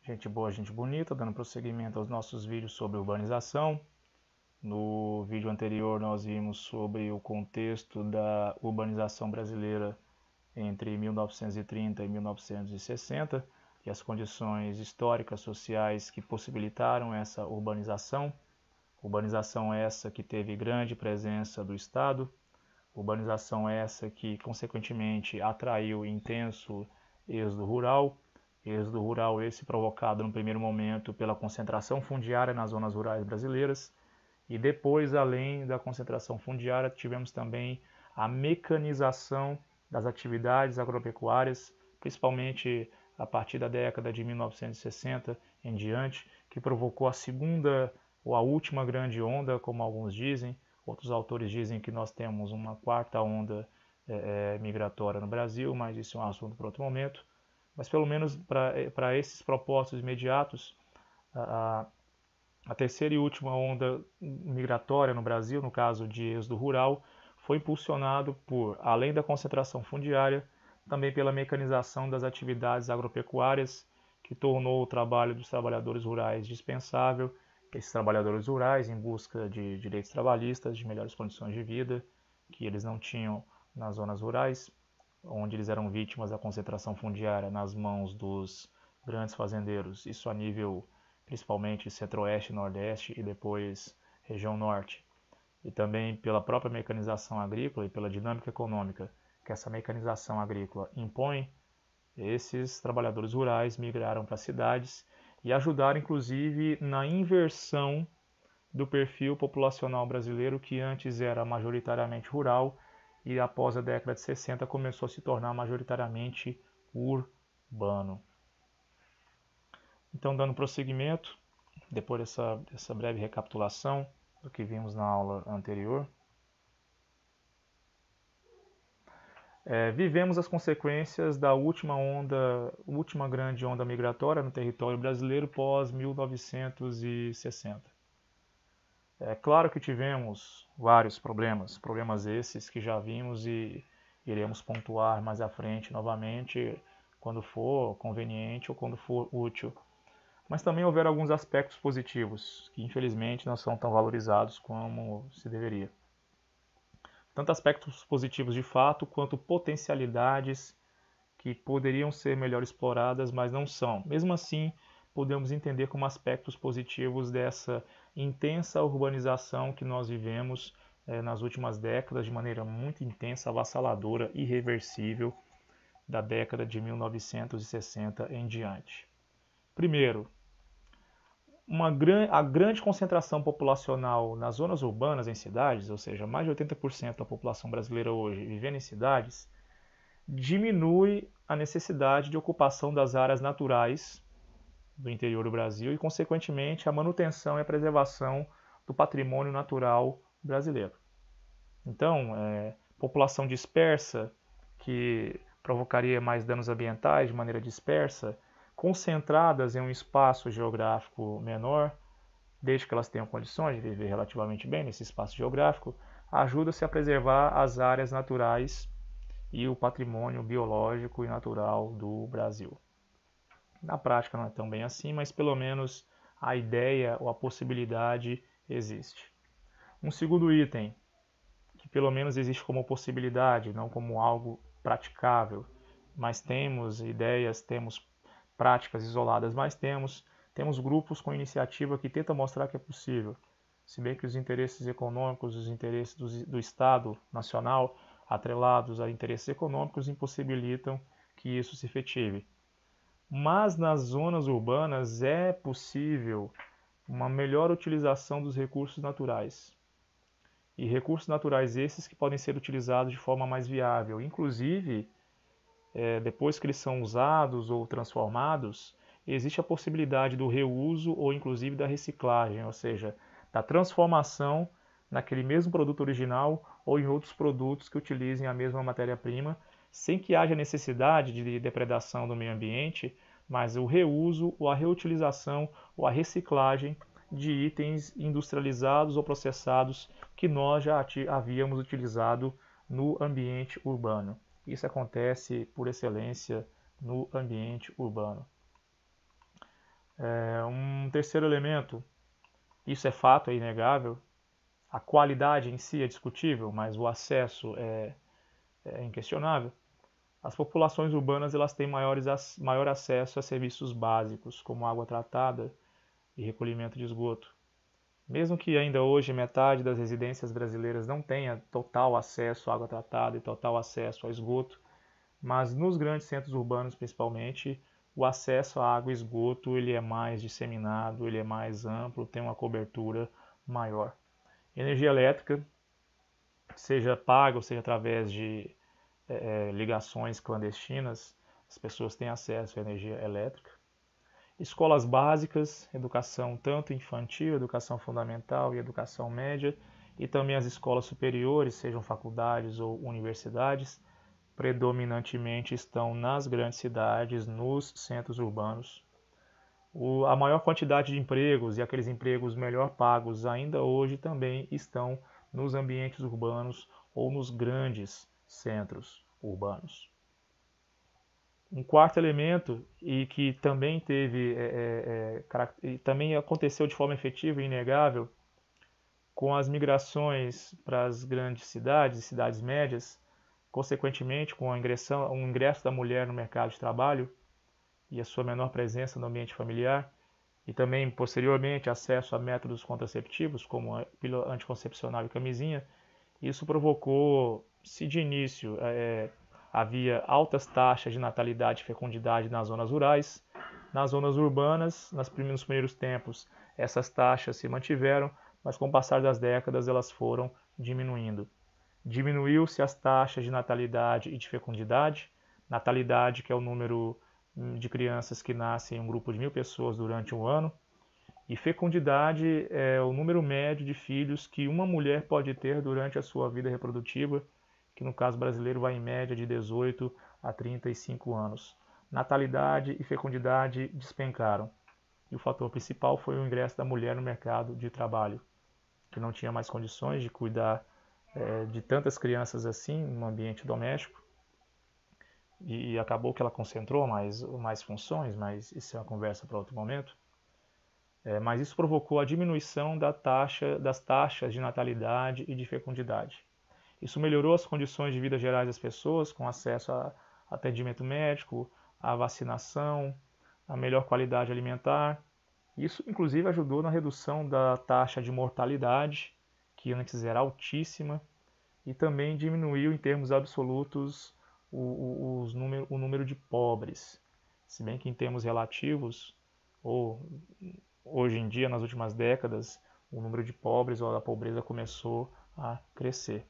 Gente boa, gente bonita, dando prosseguimento aos nossos vídeos sobre urbanização. No vídeo anterior nós vimos sobre o contexto da urbanização brasileira entre 1930 e 1960 e as condições históricas, sociais que possibilitaram essa urbanização. Urbanização essa que teve grande presença do Estado, urbanização essa que consequentemente atraiu intenso êxodo rural esse provocado no primeiro momento pela concentração fundiária nas zonas rurais brasileiras, e depois, além da concentração fundiária, tivemos também a mecanização das atividades agropecuárias, principalmente a partir da década de 1960 em diante, que provocou a segunda ou a última grande onda, como alguns dizem. Outros autores dizem que nós temos uma quarta onda migratória no Brasil, mas isso é um assunto para outro momento. Mas pelo menos para esses propósitos imediatos, a terceira e última onda migratória no Brasil, no caso de êxodo rural, foi impulsionado por, além da concentração fundiária, também pela mecanização das atividades agropecuárias, que tornou o trabalho dos trabalhadores rurais dispensável. Esses trabalhadores rurais, em busca de direitos trabalhistas, de melhores condições de vida, que eles não tinham nas zonas rurais, onde eles eram vítimas da concentração fundiária nas mãos dos grandes fazendeiros, isso a nível principalmente centro-oeste, nordeste e depois região norte. E também pela própria mecanização agrícola e pela dinâmica econômica que essa mecanização agrícola impõe, esses trabalhadores rurais migraram para as cidades e ajudaram inclusive na inversão do perfil populacional brasileiro, que antes era majoritariamente rural e após a década de 60 começou a se tornar majoritariamente urbano. Então, dando prosseguimento, depois dessa breve recapitulação do que vimos na aula anterior, vivemos as consequências da última grande onda migratória no território brasileiro pós 1960. É claro que tivemos vários problemas esses que já vimos e iremos pontuar mais à frente novamente quando for conveniente ou quando for útil. Mas também houveram alguns aspectos positivos que infelizmente não são tão valorizados como se deveria. Tanto aspectos positivos de fato quanto potencialidades que poderiam ser melhor exploradas, mas não são. Mesmo assim, podemos entender como aspectos positivos dessa intensa urbanização que nós vivemos nas últimas décadas, de maneira muito intensa, avassaladora, irreversível, da década de 1960 em diante. Primeiro, a grande concentração populacional nas zonas urbanas, em cidades, ou seja, mais de 80% da população brasileira hoje vivendo em cidades, diminui a necessidade de ocupação das áreas naturais do interior do Brasil e, consequentemente, a manutenção e a preservação do patrimônio natural brasileiro. Então, população dispersa, que provocaria mais danos ambientais de maneira dispersa, concentradas em um espaço geográfico menor, desde que elas tenham condições de viver relativamente bem nesse espaço geográfico, ajuda-se a preservar as áreas naturais e o patrimônio biológico e natural do Brasil. Na prática não é tão bem assim, mas pelo menos a ideia ou a possibilidade existe. Um segundo item, que pelo menos existe como possibilidade, não como algo praticável, mas temos ideias, temos práticas isoladas, mas temos grupos com iniciativa que tentam mostrar que é possível. Se bem que os interesses econômicos, os interesses do Estado nacional, atrelados a interesses econômicos, impossibilitam que isso se efetive. Mas nas zonas urbanas é possível uma melhor utilização dos recursos naturais. E recursos naturais esses que podem ser utilizados de forma mais viável. Inclusive, depois que eles são usados ou transformados, existe a possibilidade do reuso ou inclusive da reciclagem, ou seja, da transformação naquele mesmo produto original ou em outros produtos que utilizem a mesma matéria-prima, sem que haja necessidade de depredação do meio ambiente, mas o reuso ou a reutilização ou a reciclagem de itens industrializados ou processados que nós já havíamos utilizado no ambiente urbano. Isso acontece por excelência no ambiente urbano. Um terceiro elemento, isso é fato, é inegável, a qualidade em si é discutível, mas o acesso é inquestionável. As populações urbanas elas têm maior acesso a serviços básicos, como água tratada e recolhimento de esgoto. Mesmo que ainda hoje metade das residências brasileiras não tenha total acesso à água tratada e total acesso ao esgoto, mas nos grandes centros urbanos principalmente, o acesso à água e esgoto ele é mais disseminado, ele é mais amplo, tem uma cobertura maior. Energia elétrica, seja paga ou seja através de ligações clandestinas, as pessoas têm acesso à energia elétrica. Escolas básicas, educação tanto infantil, educação fundamental e educação média, e também as escolas superiores, sejam faculdades ou universidades, predominantemente estão nas grandes cidades, nos centros urbanos. A maior quantidade de empregos e aqueles empregos melhor pagos ainda hoje também estão nos ambientes urbanos ou nos grandes centros urbanos. Um quarto elemento, e que também também aconteceu de forma efetiva e inegável, com as migrações para as grandes cidades e cidades médias, consequentemente com o ingresso da mulher no mercado de trabalho e a sua menor presença no ambiente familiar, e também posteriormente acesso a métodos contraceptivos como a pílula anticoncepcional e camisinha, isso provocou-se de início havia altas taxas de natalidade e fecundidade nas zonas rurais. Nas zonas urbanas, nos primeiros tempos, essas taxas se mantiveram, mas com o passar das décadas elas foram diminuindo. Diminuiu-se as taxas de natalidade e de fecundidade. Natalidade, que é o número de crianças que nascem em um grupo de 1.000 pessoas durante um ano, e fecundidade é o número médio de filhos que uma mulher pode ter durante a sua vida reprodutiva, que no caso brasileiro vai em média de 18 a 35 anos. Natalidade e fecundidade despencaram. E o fator principal foi o ingresso da mulher no mercado de trabalho, que não tinha mais condições de cuidar de tantas crianças assim no ambiente doméstico. E acabou que ela concentrou mais funções, mas isso é uma conversa para outro momento. Mas isso provocou a diminuição das taxas de natalidade e de fecundidade. Isso melhorou as condições de vida gerais das pessoas, com acesso a atendimento médico, a vacinação, a melhor qualidade alimentar. Isso, inclusive, ajudou na redução da taxa de mortalidade, que antes era altíssima, e também diminuiu em termos absolutos o número de pobres. Se bem que em termos relativos, ou hoje em dia, nas últimas décadas, o número de pobres ou da pobreza começou a crescer.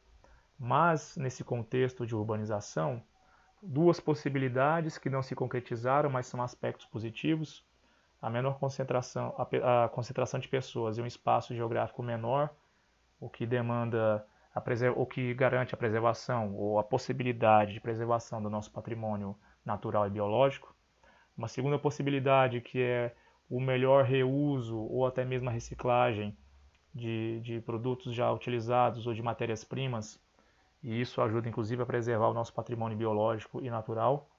Mas, nesse contexto de urbanização, duas possibilidades que não se concretizaram, mas são aspectos positivos. A menor concentração, a concentração de pessoas em um espaço geográfico menor, o que o que garante a preservação ou a possibilidade de preservação do nosso patrimônio natural e biológico. Uma segunda possibilidade, que é o melhor reuso ou até mesmo a reciclagem de produtos já utilizados ou de matérias-primas, e isso ajuda inclusive a preservar o nosso patrimônio biológico e natural.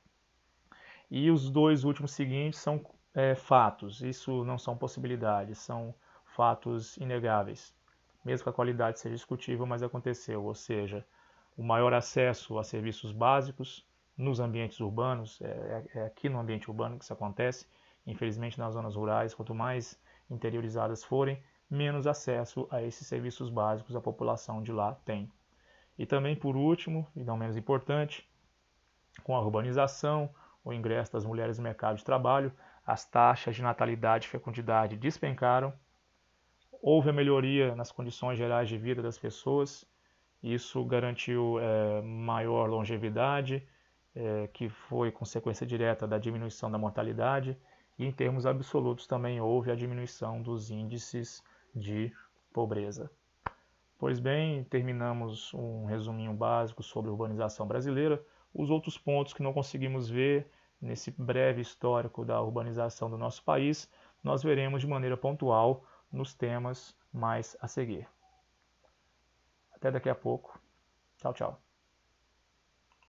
E os dois últimos seguintes são fatos, isso não são possibilidades, são fatos inegáveis. Mesmo que a qualidade seja discutível, mas aconteceu, ou seja, o maior acesso a serviços básicos nos ambientes urbanos, é aqui no ambiente urbano que isso acontece, infelizmente nas zonas rurais, quanto mais interiorizadas forem, menos acesso a esses serviços básicos a população de lá tem. E também, por último, e não menos importante, com a urbanização, o ingresso das mulheres no mercado de trabalho, as taxas de natalidade e fecundidade despencaram, houve a melhoria nas condições gerais de vida das pessoas, isso garantiu maior longevidade, que foi consequência direta da diminuição da mortalidade, e em termos absolutos também houve a diminuição dos índices de pobreza. Pois bem, terminamos um resuminho básico sobre a urbanização brasileira. Os outros pontos que não conseguimos ver nesse breve histórico da urbanização do nosso país, nós veremos de maneira pontual nos temas mais a seguir. Até daqui a pouco. Tchau, tchau.